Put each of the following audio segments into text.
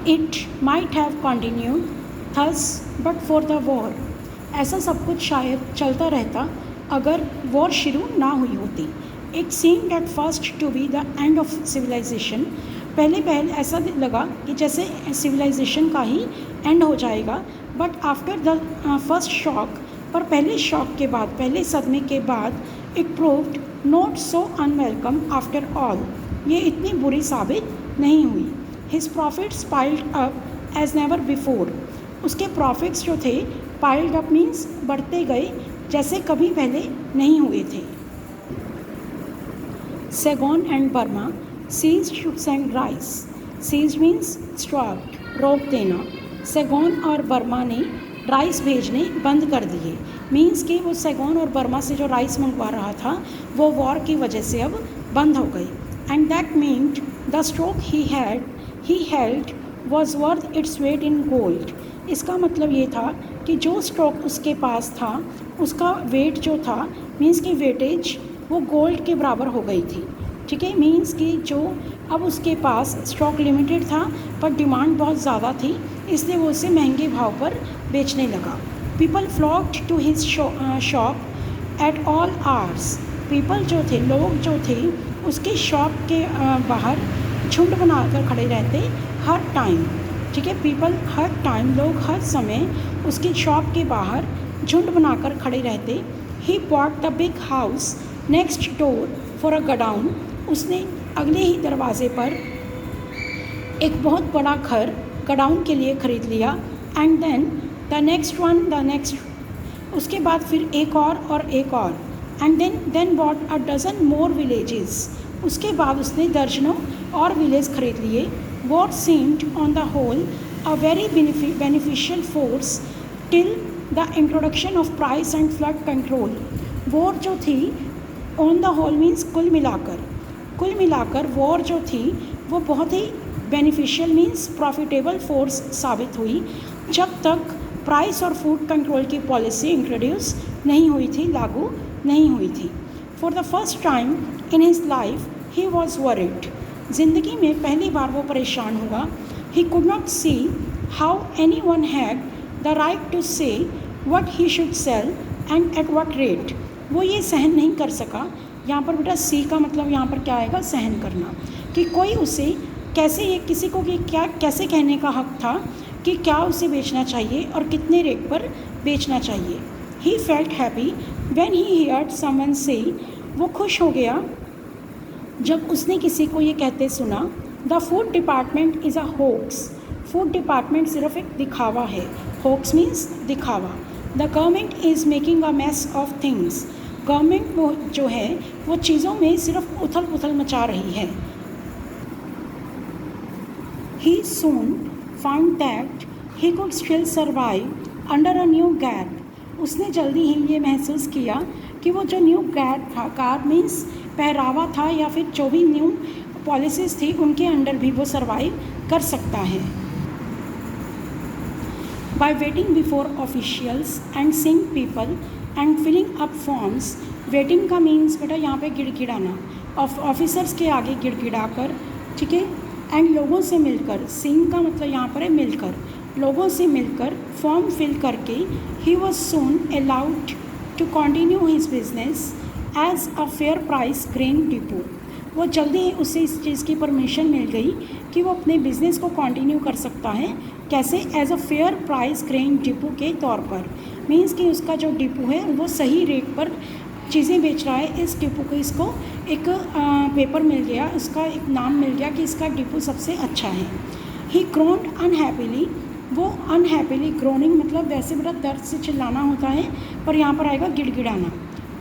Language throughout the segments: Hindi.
It might have continued thus but for the war. ऐसा सब कुछ शायद चलता रहता अगर वॉर शुरू ना हुई होती। It seemed at first to be the end of civilisation. पहले ऐसा लगा कि जैसे सिविलाइजेशन का ही एंड हो जाएगा। But after the first shock, पर पहले शॉक के बाद, पहले सदमे के बाद, it proved not so unwelcome after all. ये इतनी बुरी साबित नहीं हुई। His profits piled up as never before. उसके प्रॉफिट्स जो थे पाइल्ड अप मीन्स बढ़ते गए जैसे कभी पहले नहीं हुए थे। Saigon and Burma ceased to send rice. Cease means stopped, रोक देना। सैगोन और बर्मा ने राइस भेजने बंद कर दिए। मीन्स कि वो सैगोन और बर्मा से जो राइस मंगवा रहा था वो वॉर की वजह से अब बंद हो गई। And that meant the stock he held was worth its weight in gold. इसका मतलब ये था कि जो स्टॉक उसके पास था उसका वेट जो था, मीन्स कि वेटेज वो गोल्ड के बराबर हो गई थी। ठीक है, मीन्स कि जो अब उसके पास स्टॉक लिमिटेड था पर डिमांड बहुत ज़्यादा थी, इसलिए वो उसे महंगे भाव पर बेचने लगा। People flocked to his shop at all hours. People जो थे, लोग जो थे, उसके शॉप के बाहर झुंड बनाकर खड़े रहते हर टाइम। ठीक है, पीपल हर टाइम, लोग हर समय उसकी शॉप के बाहर झुंड बनाकर खड़े रहते। He bought the big house next door for a godown. उसने अगले ही दरवाजे पर एक बहुत बड़ा घर गडाउन के लिए ख़रीद लिया। And then the next one, the next, उसके बाद फिर एक और एक और। And then bought a dozen more villages. उसके बाद उसने दर्जनों और विलेज खरीद लिए। War seemed on the whole a very beneficial force till the introduction of price and flood control. War जो थी ऑन द होल मीन्स कुल मिलाकर वॉर जो थी वो बहुत ही बेनिफिशियल मीन्स प्रॉफिटेबल फोर्स साबित हुई जब तक प्राइस और फूड कंट्रोल की पॉलिसी इंट्रोड्यूस नहीं हुई थी, लागू नहीं हुई थी। For the first time in his life he was worried. ज़िंदगी में पहली बार वो परेशान हुआ। He could not see how anyone had the right to say what he should sell and at what rate. वो ये सहन नहीं कर सका। यहाँ पर बेटा सी का मतलब यहाँ पर क्या आएगा, सहन करना, कि कोई उसे कैसे, ये किसी को कि क्या कैसे कहने का हक था कि क्या उसे बेचना चाहिए और कितने रेट पर बेचना चाहिए। He felt happy when he heard someone से। वो खुश हो गया जब उसने किसी को ये कहते सुना, the food department is a hoax. Food department सिर्फ एक दिखावा है। होक्स मीन्स दिखावा। The government is making a mess of things. Government वो जो है वो चीज़ों में सिर्फ उथल पुथल मचा रही है। He soon found that he could still survive under a new gap। उसने जल्दी ही ये महसूस किया कि वो जो न्यू गैप था, कार मीन्स पहरावा था या फिर जो भी न्यू पॉलिसीज़ थी उनके अंडर भी वो सर्वाइव कर सकता है। By waiting before officials and seeing people and filling up forms। Waiting का मीन्स बेटा यहाँ पे गिड़गिड़ाना, ऑफिसर्स के आगे गिड़गिड़ाकर, ठीक है, एंड लोगों से मिलकर, सीइंग का मतलब यहाँ पर है मिलकर, लोगों से मिलकर फॉर्म फिल करके ही was soon allowed to continue his business as a fair price grain depot. वो जल्दी ही उसे इस चीज़ की परमिशन मिल गई कि वो अपने बिज़नेस को कंटिन्यू कर सकता है। कैसे? As a fair price grain depot के तौर पर। मीन्स कि उसका जो डिपो है वो सही रेट पर चीज़ें बेच रहा है। इस डिपो को, इसको एक पेपर मिल गया, उसका एक नाम मिल गया कि इसका डिपो सबसे अच्छा है। ही ग्रोन्ड अनहैप्पीली। वो अनहैप्पीली, ग्रोनिंग मतलब वैसे बड़ा दर्द से चिल्लाना होता है, पर यहाँ पर आएगा गिड़गिड़ाना।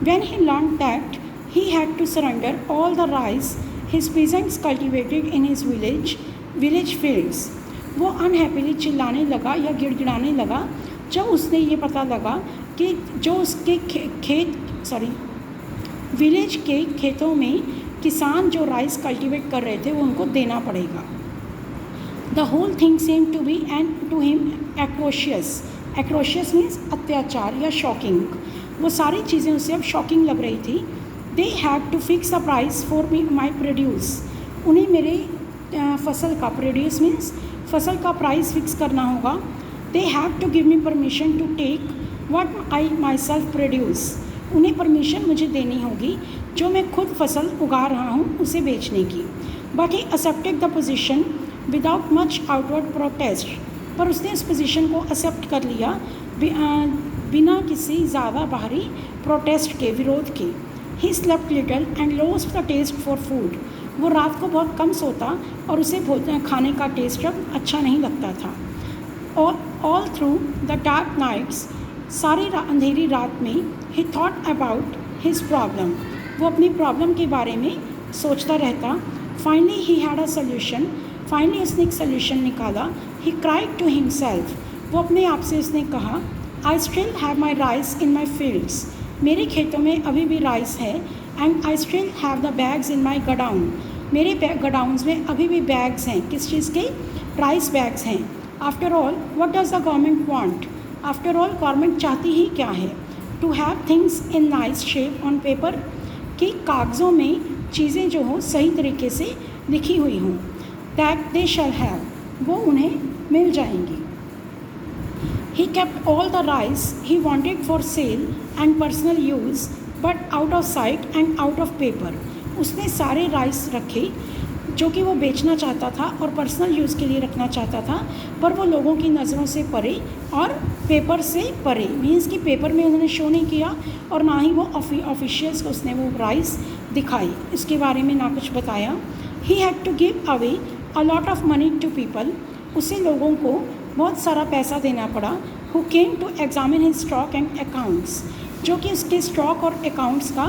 When he learn that he had to surrender all the rice his peasants cultivated in his village fields। वो अनहैप्पीली चिल्लाने लगा या गिड़गिड़ाने लगा जब उसने ये पता लगा कि जो उसके विलेज के खेतों में किसान जो राइस कल्टीवेट कर रहे थे वो उनको देना पड़ेगा। The whole thing seemed to be and to him atrocious. Atrocious means अत्याचार या शॉकिंग। वो सारी चीज़ें उसे अब शॉकिंग लग रही थी। They had to fix the price for my produce. उन्हें मेरे फसल का, प्रोड्यूस मीन्स फसल का प्राइस फिक्स करना होगा। They have to give me permission to take what I myself produce. उन्हें परमिशन मुझे देनी होगी जो मैं खुद फसल उगा रहा हूँ उसे बेचने की। But he accepted the position without much outward protest. पर उसने उस पोजीशन को एक्सेप्ट कर लिया बिना किसी ज़्यादा बाहरी प्रोटेस्ट के, विरोध के। He slept little and lost the taste for food. वो रात को बहुत कम सोता और उसे भोजन खाने का टेस्ट अब अच्छा नहीं लगता था। All through the dark nights, सारी अंधेरी रात में, he thought about his problem. वो अपनी प्रॉब्लम के बारे में सोचता रहता। Finally he had a solution. Finally उसने एक सोल्यूशन निकाला। He cried to himself. वो अपने आप से उसने कहा, I still have my rice in my fields. मेरे खेतों में अभी भी राइस है। And I still have the bags in my godown. मेरे गडाउन्स में अभी भी बैग्स हैं। किस चीज़ के? राइस बैग्स हैं। After all what does the government want. After all government चाहती ही क्या है? To have things in nice shape on paper, कि कागज़ों में चीज़ें जो हों सही तरीके से लिखी हुई हों। दैट दे शैल हैव, वो उन्हें मिल जाएंगी। He kept all the rice he wanted for sale and personal use, but out of sight and out of paper. उसने सारे राइस रखे जो कि वो बेचना चाहता था और पर्सनल यूज़ के लिए रखना चाहता था, पर वो लोगों की नज़रों से परे और पेपर से परे। मीन्स कि पेपर में उन्होंने शो नहीं किया और ना ही वो ऑफिशियल्स को उसने वो राइस दिखाई, इसके बारे में ना कुछ बताया। He had to give away a lot of money to people. उसे लोगों को बहुत सारा पैसा देना पड़ा। Who came to examine his stock and accounts, जो कि उसके स्टॉक और अकाउंट्स का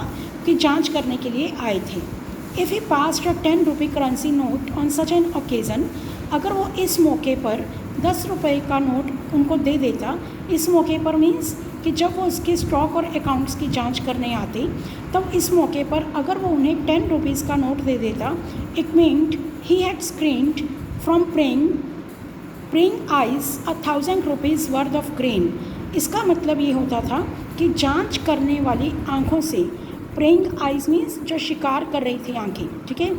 की जांच करने के लिए आए थे। If he passed a 10 rupee currency note on such an occasion, अगर वो इस मौके पर 10 रुपये का नोट उनको दे देता, इस मौके पर मीन्स कि जब वो उसके स्टॉक और अकाउंट्स की जांच करने आते, तब इस मौके पर अगर वो उन्हें 10 रुपीज़ का नोट दे देता, it meant he had screened from praying eyes 1000 rupees worth of grain. इसका मतलब ये होता था कि जांच करने वाली आँखों से, प्रेइंग आइज मीन्स जो शिकार कर रही थी आँखें, ठीक है,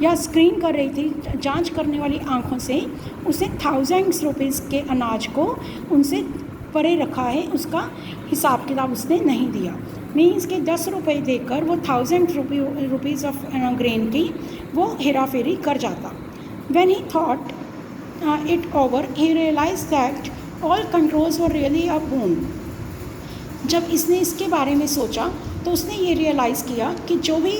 या स्क्रीन कर रही थी, जांच करने वाली आँखों से उसे 1000 रुपीज़ के अनाज को उनसे परे रखा है, उसका हिसाब किताब उसने नहीं दिया। मीन्स कि 10 रुपये देकर वो 1000 रुपीज़ ऑफ ग्रेन की वो हेरा फेरी कर जाता। When he thought it over, he realized that all controls were really a boon. जब इसने इसके बारे में सोचा तो उसने ये रियलाइज़ किया कि जो भी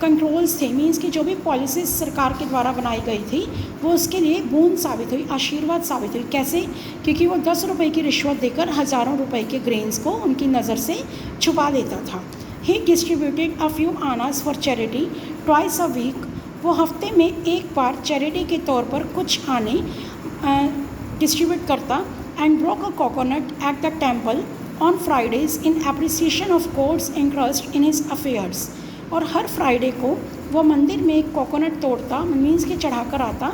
कंट्रोल्स थे, मीन्स कि जो भी पॉलिसीज सरकार के द्वारा बनाई गई थी, वो उसके लिए बूंद साबित हुई, आशीर्वाद साबित हुई। कैसे? क्योंकि वो 10 रुपये की रिश्वत देकर हज़ारों रुपए के ग्रेन्स को उनकी नज़र से छुपा देता था। He distributed a few annas for charity twice a week. वो हफ्ते में एक बार चैरिटी के तौर पर कुछ आने डिस्ट्रीब्यूट करता। And broke a coconut at the temple on Fridays in appreciation of God's interest in his affairs. और हर फ्राइडे को वो मंदिर में एक कोकोनट तोड़ता, मीन्स के चढ़ा कर आता।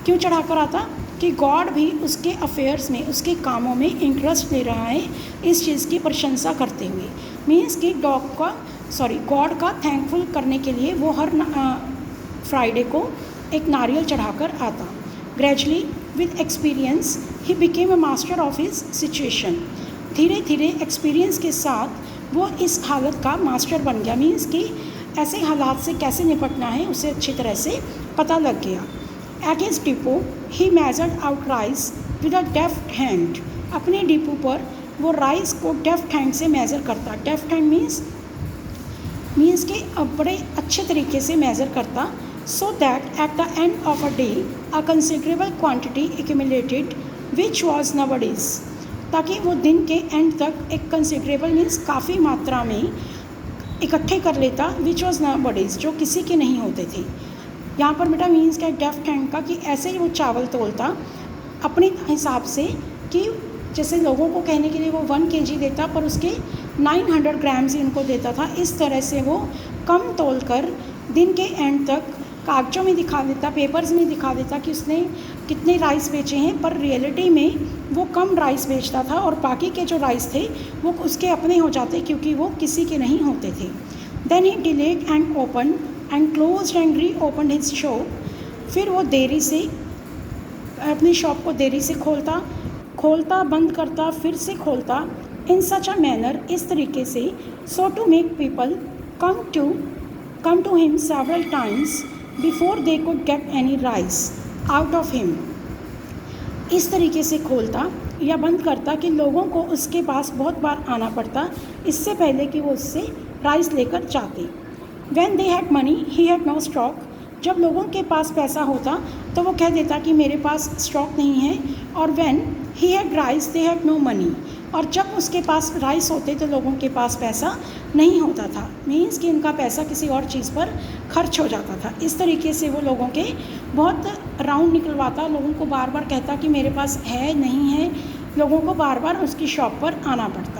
क्यों चढ़ा कर आता? कि गॉड भी उसके अफेयर्स में, उसके कामों में इंटरेस्ट ले रहा है, इस चीज़ की प्रशंसा करते हुए। मीन्स कि गॉड का थैंकफुल करने के लिए वो हर फ्राइडे को एक नारियल चढ़ाकर आता। Gradually with experience he became a master of his situation. धीरे धीरे एक्सपीरियंस के साथ वो इस हालत का मास्टर बन गया। मीन्स कि ऐसे हालात से कैसे निपटना है उसे अच्छी तरह से पता लग गया। At his depot he measured out rice with a deft hand. अपने डिपो पर वो राइस को डेफ्ट हैंड से मेज़र करता। डेफ्ट हैंड मीन्स कि बड़े अच्छे तरीके से मेज़र करता। So that at the end of a day a considerable quantity accumulated which was nowadays. ताकि वो दिन के एंड तक एक कंसिडरेबल मीन्स काफ़ी मात्रा में इकट्ठे कर लेता, विच वॉज नवडेज, जो किसी के नहीं होते थे। यहाँ पर बेटा मीन्स क्या डेफ्ट हैंड का, कि ऐसे ही वो चावल तोलता अपने हिसाब से, कि जैसे लोगों को कहने के लिए वो 1 kg देता पर उसके 900 ग्राम्स ही उनको देता था। इस तरह से वो कम तोल कर दिन के एंड तक कागज़ों में दिखा देता, पेपर्स में दिखा देता कि उसने कितने राइस बेचे हैं, पर रियलिटी में वो कम राइस बेचता था और बाकी के जो राइस थे वो उसके अपने हो जाते, क्योंकि वो किसी के नहीं होते थे। Then he delayed and open and close and reopen his shop. फिर वो देरी से अपनी शॉप को देरी से खोलता बंद करता फिर से खोलता, इन सच अ मैनर, इस तरीके से, so to make people come to him several times before they could get any rise out of him। इस तरीके से खोलता या बंद करता कि लोगों को उसके पास बहुत बार आना पड़ता इससे पहले कि वो उससे राइस लेकर जाते। When they had money he had no stock। जब लोगों के पास पैसा होता तो वो कह देता कि मेरे पास स्टॉक नहीं है। और when he had rice they had no money। और जब उसके पास राइस होते तो लोगों के पास पैसा नहीं होता था, मीन्स कि उनका पैसा किसी और चीज़ पर खर्च हो जाता था। इस तरीके से वो लोगों के बहुत राउंड निकलवाता, लोगों को बार बार कहता कि मेरे पास है नहीं है, लोगों को बार बार उसकी शॉप पर आना पड़ता।